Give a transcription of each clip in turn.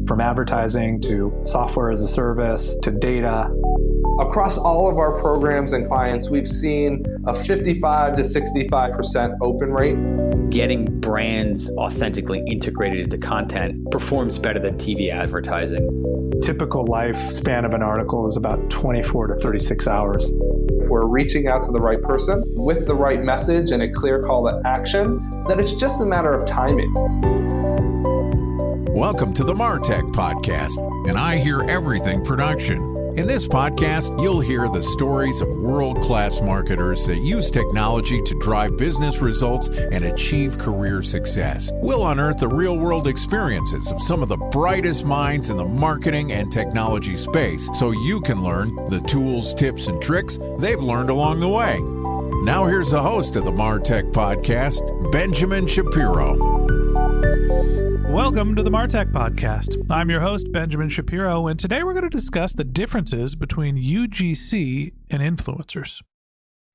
From advertising to software as a service to data. Across all of our programs and clients, we've seen a 55 to 65% open rate. Getting brands authentically integrated into content performs better than TV advertising. Typical lifespan of an article is about 24 to 36 hours. If we're reaching out to the right person with the right message and a clear call to action, then it's just a matter of timing. Welcome to the MarTech Podcast, and I Hear Everything production. In this podcast, you'll hear the stories of world-class marketers that use technology to drive business results and achieve career success. We'll unearth the real-world experiences of some of the brightest minds in the marketing and technology space so you can learn the tools, tips, and tricks they've learned along the way. Now here's the host of the MarTech Podcast, Benjamin Shapiro. Welcome to the MarTech Podcast. I'm your host, Benjamin Shapiro, and today we're going to discuss the differences between UGC and influencers.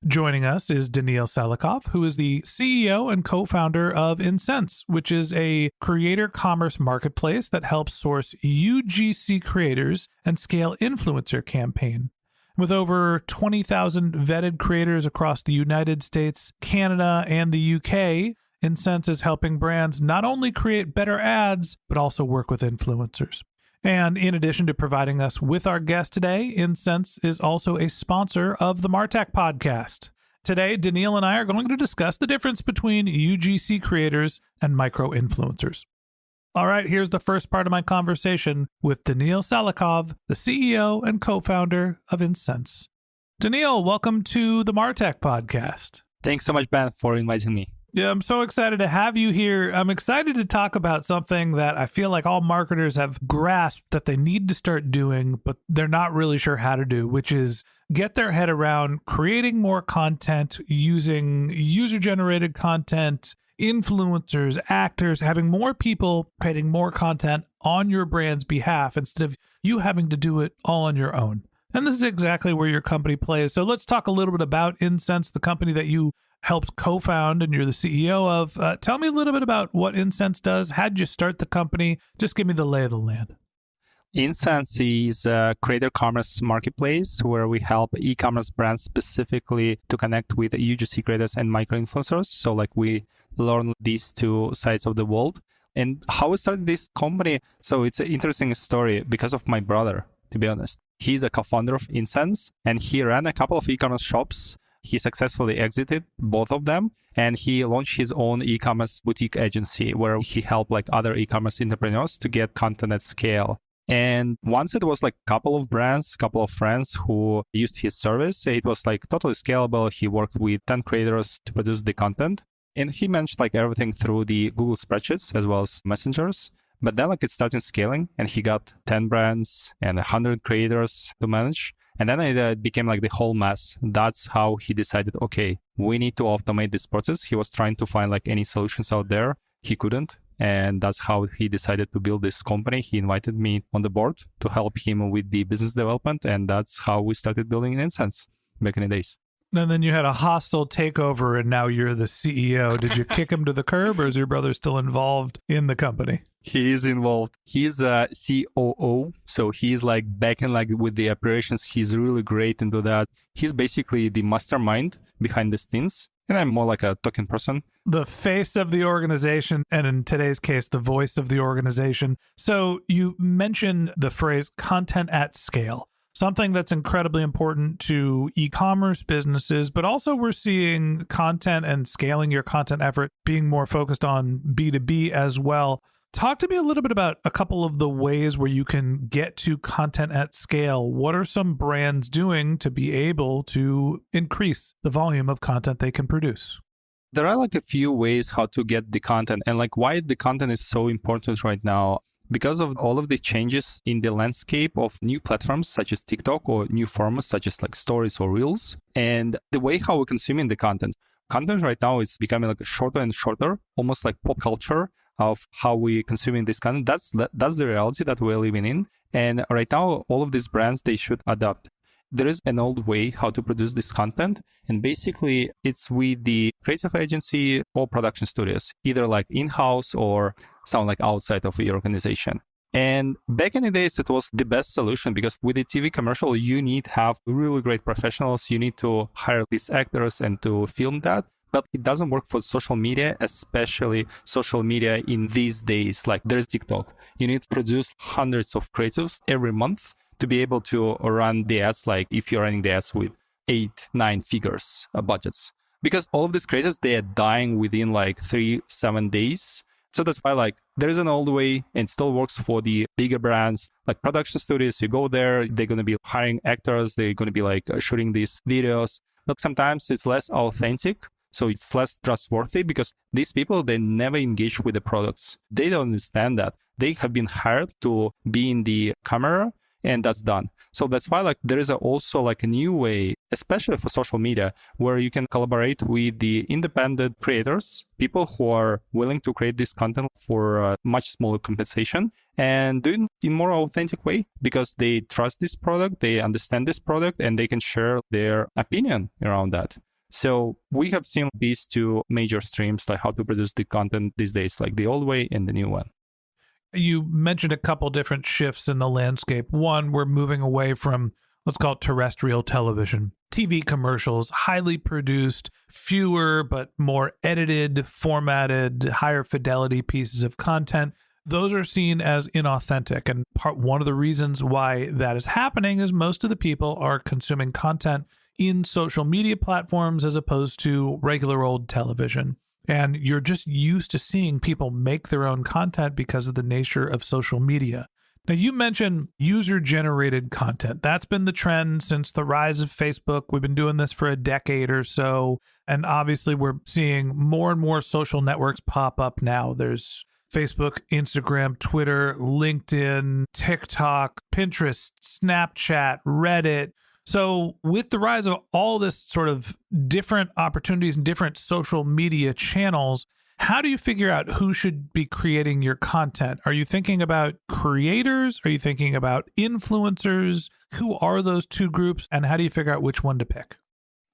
Joining us is Danil Saliukov, who is the CEO and co-founder of Insense, which is a creator commerce marketplace that helps source UGC creators and scale influencer campaign. With over 20,000 vetted creators across the United States, Canada, and the UK, Insense is helping brands not only create better ads, but also work with influencers. And in addition to providing us with our guest today, Insense is also a sponsor of the MarTech Podcast. Today, Danil and I are going to discuss the difference between UGC creators and micro-influencers. All right, here's the first part of my conversation with Danil Saliukov, the CEO and co-founder of Insense. Danil, welcome to the MarTech Podcast. Thanks so much, Ben, for inviting me. Yeah, I'm so excited to have you here. I'm excited to talk about something that I feel like all marketers have grasped that they need to start doing, but they're not really sure how to do, which is get their head around creating more content using user-generated content, influencers, actors, having more people creating more content on your brand's behalf instead of you having to do it all on your own. And this is exactly where your company plays. So let's talk a little bit about Insense, the company that you helped co-found and you're the CEO of. Tell me a little bit about what Insense does. How'd you start the company? Just give me the lay of the land. Insense is a creator commerce marketplace where we help e-commerce brands specifically to connect with UGC creators and micro-influencers. So we learn these two sides of the world. And how we started this company, so it's an interesting story because of my brother, to be honest. He's a co-founder of Insense and he ran a couple of e-commerce shops. He successfully exited both of them and he launched his own e-commerce boutique agency where he helped other e-commerce entrepreneurs to get content at scale. And once it was couple of brands, couple of friends who used his service, it was totally scalable. He worked with 10 creators to produce the content and he managed everything through the Google spreadsheets as well as messengers. But then it started scaling and he got 10 brands and 100 creators to manage. And then it became the whole mess. That's how he decided, okay, we need to automate this process. He was trying to find any solutions out there. He couldn't. And that's how he decided to build this company. He invited me on the board to help him with the business development. And that's how we started building Insense back in the days. And then you had a hostile takeover and now you're the CEO. Did you kick him to the curb or is your brother still involved in the company? He is involved. He's a COO. So he's back in with the operations. He's really great into that. He's basically the mastermind behind the scenes. And I'm more like a talking person. The face of the organization, and in today's case, the voice of the organization. So you mentioned the phrase content at scale. Something that's incredibly important to e-commerce businesses, but also we're seeing content and scaling your content effort being more focused on B2B as well. Talk to me a little bit about a couple of the ways where you can get to content at scale. What are some brands doing to be able to increase the volume of content they can produce? There are a few ways how to get the content and why the content is so important right now. Because of all of the changes in the landscape of new platforms such as TikTok or new formats such as stories or reels, and the way how we're consuming the content. Content right now is becoming shorter and shorter, almost like pop culture of how we're consuming this content. That's the reality that we're living in. And right now, all of these brands, they should adapt. there is an old way how to produce this content. And basically, it's with the creative agency or production studios, either like in-house or sound like outside of your organization. And back in the days, it was the best solution because with a TV commercial, you need to have really great professionals. You need to hire these actors and to film that. But it doesn't work for social media, especially social media in these days. Like there's TikTok. You need to produce hundreds of creatives every month to be able to run the ads, like if you're running the ads with 8-9 figures budgets. Because all of these creatives, they are dying within like 3-7 days. So that's why like there is an old way and still works for the bigger brands like production studios. You go there, they're going to be hiring actors. They're going to be like shooting these videos. But sometimes it's less authentic. So it's less trustworthy because these people, they never engage with the products. They don't understand that. They have been hired to be in the camera and that's done. So that's why like there is also like a new way, especially for social media, where you can collaborate with the independent creators, people who are willing to create this content for a much smaller compensation and do it in more authentic way because they trust this product, they understand this product, and they can share their opinion around that. So we have seen these two major streams, like how to produce the content these days, like the old way and the new one. You mentioned a couple different shifts in the landscape. One, we're moving away from, let's call it terrestrial television. TV commercials, highly produced, fewer but more edited, formatted, higher fidelity pieces of content. Those are seen as inauthentic. And one of the reasons why that is happening is most of the people are consuming content in social media platforms as opposed to regular old television. And you're just used to seeing people make their own content because of the nature of social media. Now, you mentioned user-generated content. That's been the trend since the rise of Facebook. We've been doing this for a decade or so. And obviously, we're seeing more and more social networks pop up now. There's Facebook, Instagram, Twitter, LinkedIn, TikTok, Pinterest, Snapchat, Reddit. So with the rise of all this sort of different opportunities and different social media channels, how do you figure out who should be creating your content? Are you thinking about creators? Are you thinking about influencers? Who are those two groups? And how do you figure out which one to pick?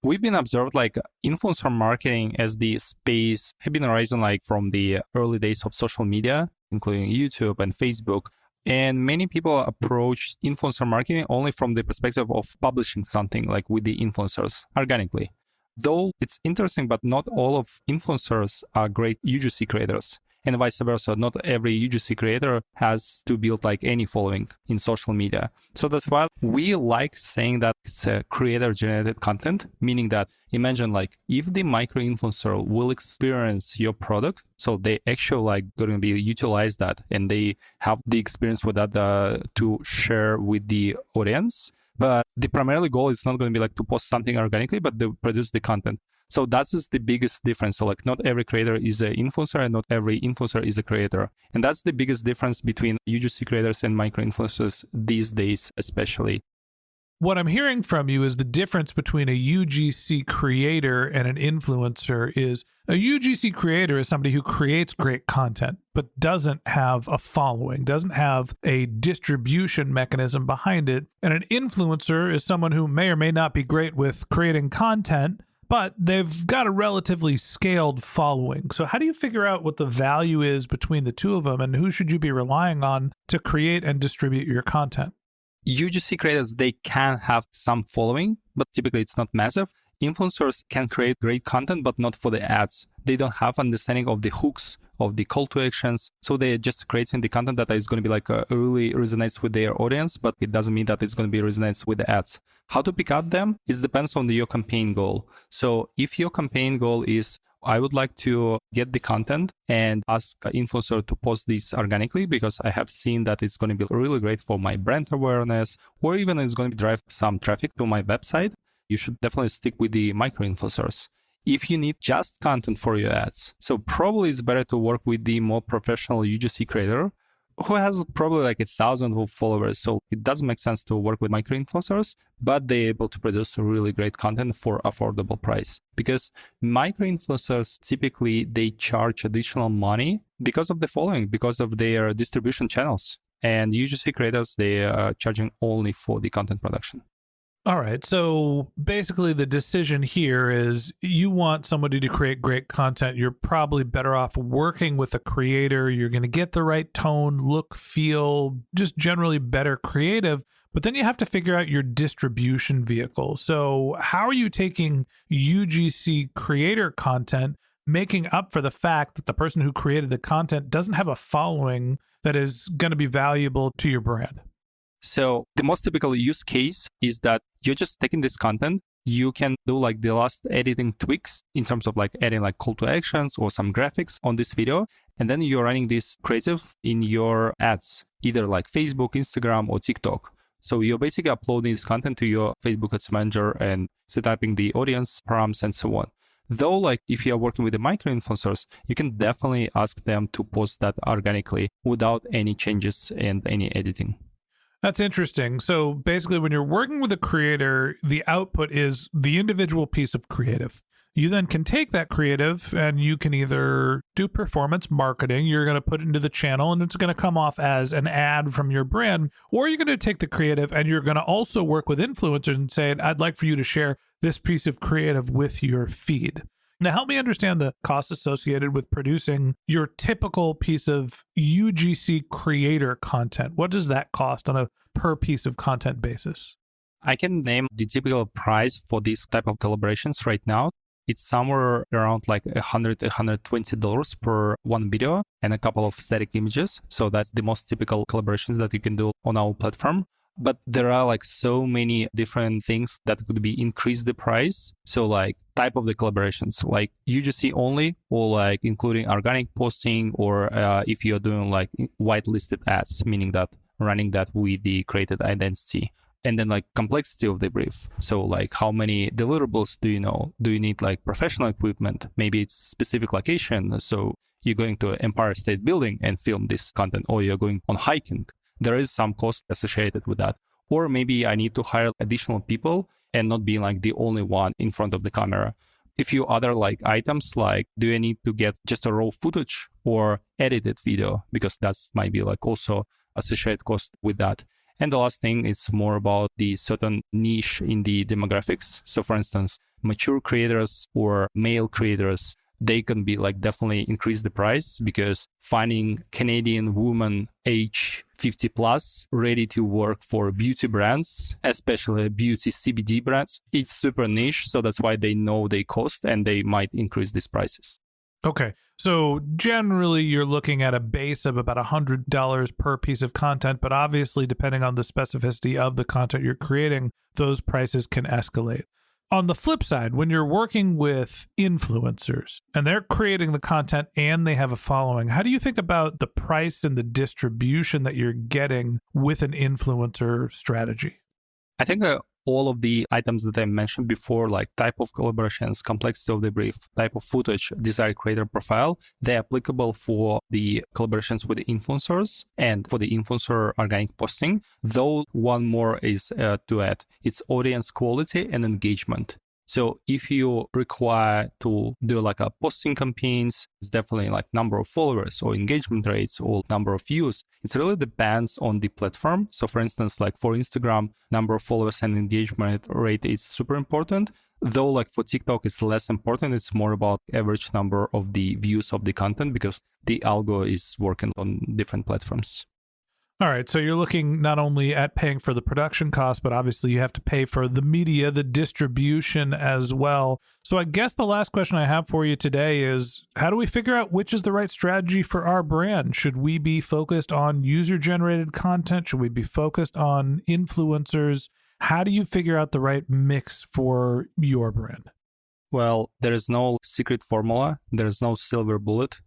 We've been observed like influencer marketing as the space have been rising like from the early days of social media, including YouTube and Facebook. And many people approach influencer marketing only from the perspective of publishing something like with the influencers organically. Though it's interesting, but not all of influencers are great UGC creators. And vice versa, not every UGC creator has to build like any following in social media. So that's why we like saying that it's a creator-generated content, meaning that imagine like if the micro-influencer will experience your product, so they actually like going to be utilize that and they have the experience with that to share with the audience. But the primarily goal is not going to be like to post something organically, but to produce the content. So that's the biggest difference. So like not every creator is an influencer and not every influencer is a creator. And that's the biggest difference between UGC creators and micro-influencers these days, especially. What I'm hearing from you is the difference between a UGC creator and an influencer is a UGC creator is somebody who creates great content, but doesn't have a following, doesn't have a distribution mechanism behind it. And an influencer is someone who may or may not be great with creating content, but they've got a relatively scaled following. So how do you figure out what the value is between the two of them and who should you be relying on to create and distribute your content? UGC creators, they can have some following, but typically it's not massive. Influencers can create great content, but not for the ads. They don't have understanding of the hooks, of the call to actions. So they're just creating the content that is going to be like really resonates with their audience, but it doesn't mean that it's going to be resonates with the ads. How to pick up them? It depends on your campaign goal. So if your campaign goal is, I would like to get the content and ask an influencer to post this organically because I have seen that it's going to be really great for my brand awareness, or even it's going to drive some traffic to my website, you should definitely stick with the micro-influencers. If you need just content for your ads, so probably it's better to work with the more professional UGC creator who has probably like 1,000 of followers. So it doesn't make sense to work with micro-influencers, but they're able to produce really great content for affordable price. Because micro-influencers, typically they charge additional money because of the following, because of their distribution channels. And UGC creators, they are charging only for the content production. All right. So basically, the decision here is you want somebody to create great content. You're probably better off working with a creator. You're going to get the right tone, look, feel, just generally better creative. But then you have to figure out your distribution vehicle. So how are you taking UGC creator content, making up for the fact that the person who created the content doesn't have a following that is going to be valuable to your brand? So the most typical use case is that you're just taking this content. You can do like the last editing tweaks in terms of like adding like call to actions or some graphics on this video. And then you're running this creative in your ads, either like Facebook, Instagram, or TikTok. So you're basically uploading this content to your Facebook Ads Manager and setting the audience params and so on. Though, like if you're working with the micro influencers, you can definitely ask them to post that organically without any changes and any editing. That's interesting. So basically, when you're working with a creator, the output is the individual piece of creative. You then can take that creative and you can either do performance marketing, you're going to put it into the channel and it's going to come off as an ad from your brand, or you're going to take the creative and you're going to also work with influencers and say, I'd like for you to share this piece of creative with your feed. Now, help me understand the costs associated with producing your typical piece of UGC creator content. What does that cost on a per piece of content basis? I can name the typical price for this type of collaborations right now. It's somewhere around like $100, $120 per one video and a couple of static images. So that's the most typical collaborations that you can do on our platform. But there are like so many different things that could be increase the price. So like type of the collaborations, like UGC only, or like including organic posting, or if you're doing like whitelisted ads, meaning that running that with the created identity. And then like complexity of the brief. So like how many deliverables do you know? Do you need like professional equipment? Maybe it's specific location. So you're going to Empire State Building and film this content, or you're going on hiking. There is some cost associated with that. Or maybe I need to hire additional people and not be like the only one in front of the camera. A few other like items, like do I need to get just a raw footage or edited video? Because that's might be like also associated cost with that. And the last thing is more about the certain niche in the demographics. So for instance, mature creators or male creators, they can be like definitely increase the price, because finding Canadian woman age 50 plus ready to work for beauty brands, especially beauty CBD brands, it's super niche. So that's why they know they cost and they might increase these prices. Okay. So generally you're looking at a base of about $100 per piece of content, but obviously depending on the specificity of the content you're creating, those prices can escalate. On the flip side, when you're working with influencers and they're creating the content and they have a following, how do you think about the price and the distribution that you're getting with an influencer strategy? I think all of the items that I mentioned before, like type of collaborations, complexity of the brief, type of footage, desired creator profile, they're applicable for the collaborations with the influencers and for the influencer organic posting. Though one more is to add, it's audience quality and engagement. So if you require to do like a posting campaigns, it's definitely like number of followers or engagement rates or number of views. It really depends on the platform. So for instance, like for Instagram, number of followers and engagement rate is super important. Though like for TikTok, it's less important. It's more about average number of the views of the content, because the algo is working on different platforms. All right, so you're looking not only at paying for the production cost, but obviously you have to pay for the media, the distribution as well. So I guess the last question I have for you today is, how do we figure out which is the right strategy for our brand? Should we be focused on user-generated content? Should we be focused on influencers? How do you figure out the right mix for your brand? Well, there is no secret formula. There's no silver bullet.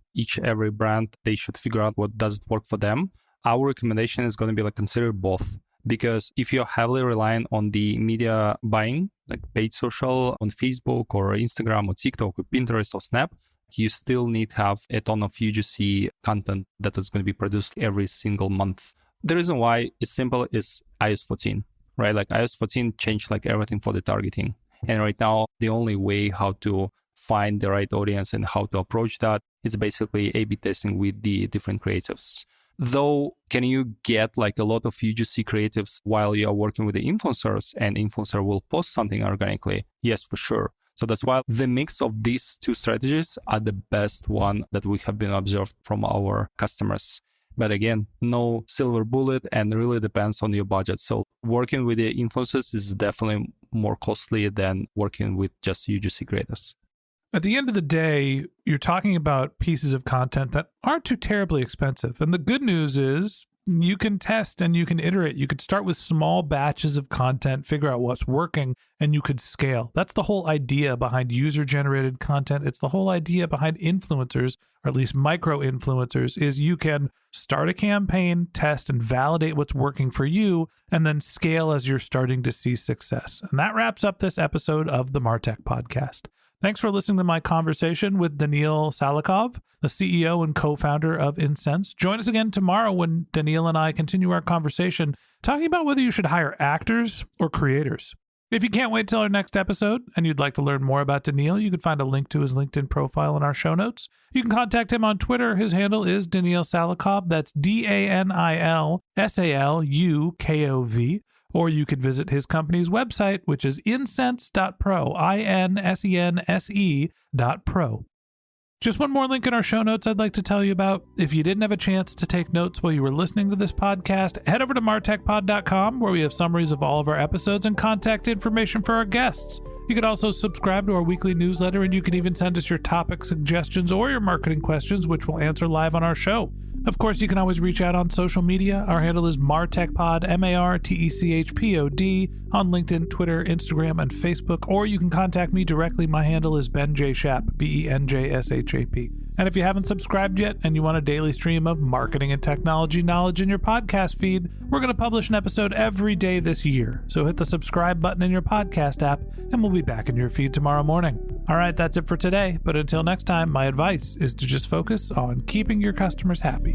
Every brand, they should figure out what does work for them. Our recommendation is going to be like consider both, because if you're heavily relying on the media buying, like paid social on Facebook or Instagram or TikTok or Pinterest or Snap, you still need to have a ton of UGC content that is going to be produced every single month. The reason why is simple is iOS 14, right? Like iOS 14 changed like everything for the targeting. And right now, the only way how to find the right audience and how to approach that is basically A/B testing with the different creatives. Though, can you get like a lot of UGC creatives while you are working with the influencers and influencer will post something organically? Yes, for sure. So that's why the mix of these two strategies are the best one that we have been observed from our customers. But again, no silver bullet and really depends on your budget. So working with the influencers is definitely more costly than working with just UGC creators. At the end of the day, you're talking about pieces of content that aren't too terribly expensive. And the good news is you can test and you can iterate. You could start with small batches of content, figure out what's working, and you could scale. That's the whole idea behind user-generated content. It's the whole idea behind influencers, or at least micro-influencers, is you can start a campaign, test and validate what's working for you, and then scale as you're starting to see success. And that wraps up this episode of the Martech Podcast. Thanks for listening to my conversation with Danil Saliukov, the CEO and co-founder of Insense. Join us again tomorrow when Danil and I continue our conversation talking about whether you should hire actors or creators. If you can't wait till our next episode and you'd like to learn more about Danil, you can find a link to his LinkedIn profile in our show notes. You can contact him on Twitter. His handle is Danil Saliukov. That's DANIL SALUKOV. Or you could visit his company's website, which is insense.pro, INSENSE.pro. Just one more link in our show notes I'd like to tell you about. If you didn't have a chance to take notes while you were listening to this podcast, head over to martechpod.com, where we have summaries of all of our episodes and contact information for our guests. You could also subscribe to our weekly newsletter, and you can even send us your topic suggestions or your marketing questions, which we'll answer live on our show. Of course, you can always reach out on social media. Our handle is MarTechPod, MarTechPod, on LinkedIn, Twitter, Instagram, and Facebook. Or you can contact me directly. My handle is BenJShap, BenJShap. And if you haven't subscribed yet and you want a daily stream of marketing and technology knowledge in your podcast feed, we're going to publish an episode every day this year. So hit the subscribe button in your podcast app, and we'll be back in your feed tomorrow morning. All right, that's it for today. But until next time, my advice is to just focus on keeping your customers happy.